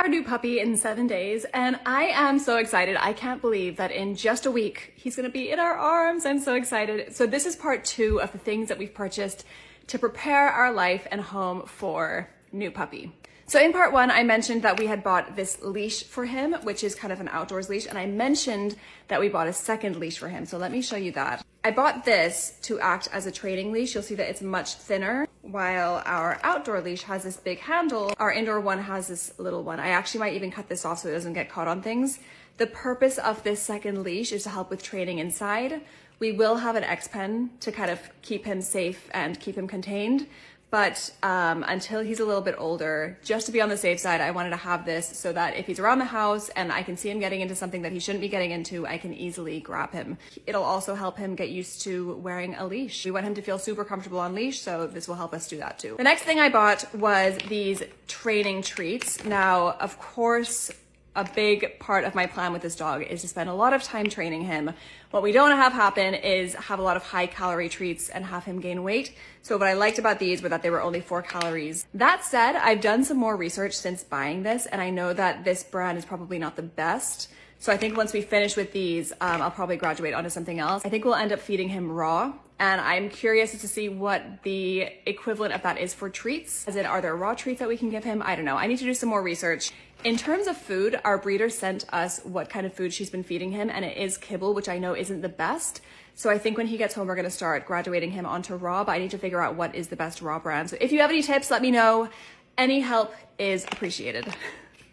our new puppy in 7 days, and I am so excited. I can't believe that in just a week, he's gonna be in our arms. I'm so excited. So this is part 2 of the things that we've purchased to prepare our life and home for new puppy. So in part 1, I mentioned that we had bought this leash for him, which is kind of an outdoors leash. And I mentioned that we bought a second leash for him. So let me show you that. I bought this to act as a training leash. You'll see that it's much thinner. While our outdoor leash has this big handle, our indoor one has this little one. I actually might even cut this off so it doesn't get caught on things. The purpose of this second leash is to help with training inside. We will have an X pen to kind of keep him safe and keep him contained. But until he's a little bit older, just to be on the safe side, I wanted to have this so that if he's around the house and I can see him getting into something that he shouldn't be getting into, I can easily grab him. It'll also help him get used to wearing a leash. We want him to feel super comfortable on leash, so this will help us do that too. The next thing I bought was these training treats. Now, of course, a big part of my plan with this dog is to spend a lot of time training him. What we don't want to have happen is have a lot of high calorie treats and have him gain weight. So what I liked about these were that they were only 4 calories. That said, I've done some more research since buying this, and I know that this brand is probably not the best. So I think once we finish with these, I'll probably graduate onto something else. I think we'll end up feeding him raw, and I'm curious to see what the equivalent of that is for treats. As in, are there raw treats that we can give him? I don't know. I need to do some more research. In terms of food, our breeder sent us what kind of food she's been feeding him, and it is kibble, which I know isn't the best. So I think when he gets home, we're gonna start graduating him onto raw, but I need to figure out what is the best raw brand. So if you have any tips, let me know. Any help is appreciated.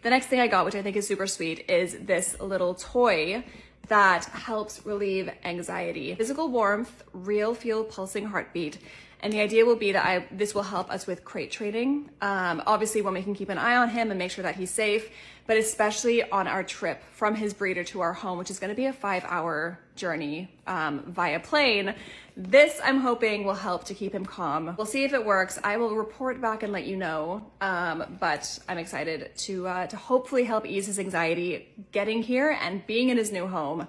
The next thing I got, which I think is super sweet, is this little toy that helps relieve anxiety. Physical warmth, real feel pulsing heartbeat. And the idea will be that this will help us with crate training. Obviously when we can keep an eye on him and make sure that he's safe, but especially on our trip from his breeder to our home, which is gonna be a 5-hour journey via plane. This, I'm hoping, will help to keep him calm. We'll see if it works. I will report back and let you know, but I'm excited to hopefully help ease his anxiety getting here and being in his new home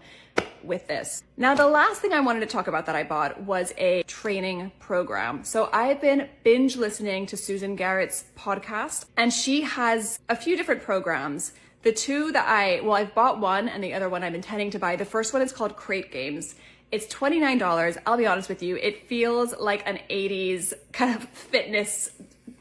with this. Now, the last thing I wanted to talk about that I bought was a training program. So I've been binge listening to Susan Garrett's podcast, and she has a few different programs. The two that I've bought one, and the other one I'm intending to buy. The first one is called Crate Games. It's $29. I'll be honest with you, it feels like an 80s kind of fitness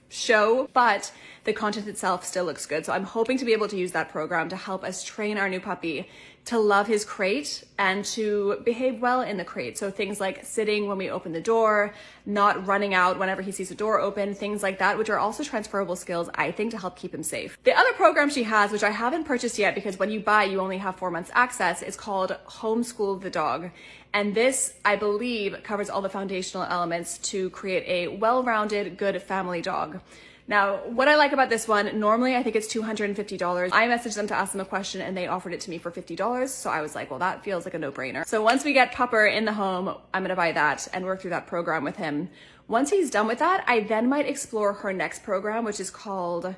show, but the content itself still looks good. So I'm hoping to be able to use that program to help us train our new puppy to love his crate and to behave well in the crate. So things like sitting when we open the door, not running out whenever he sees the door open, things like that, which are also transferable skills, I think, to help keep him safe. The other program she has, which I haven't purchased yet because when you buy, you only have 4 months access, is called Homeschool the Dog. And this, I believe, covers all the foundational elements to create a well-rounded, good family dog. Now, what I like about this one, normally I think it's $250. I messaged them to ask them a question and they offered it to me for $50. So I was like, well, that feels like a no-brainer. So once we get Pupper in the home, I'm gonna buy that and work through that program with him. Once he's done with that, I then might explore her next program, which is called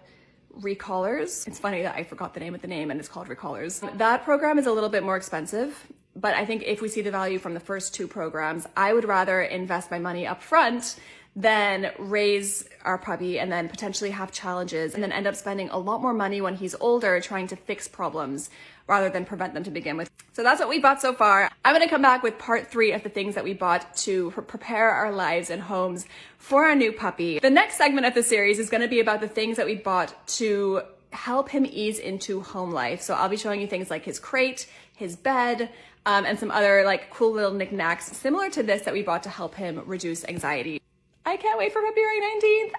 Recallers. It's funny that I forgot the name of the name and it's called Recallers. That program is a little bit more expensive, but I think if we see the value from the first 2 programs, I would rather invest my money up front than raise our puppy and then potentially have challenges and then end up spending a lot more money when he's older trying to fix problems rather than prevent them to begin with. So that's what we bought so far. I'm gonna come back with part 3 of the things that we bought to prepare our lives and homes for our new puppy. The next segment of the series is gonna be about the things that we bought to help him ease into home life. So I'll be showing you things like his crate, his bed, and some other like cool little knickknacks similar to this that we bought to help him reduce anxiety. I can't wait for February 19th.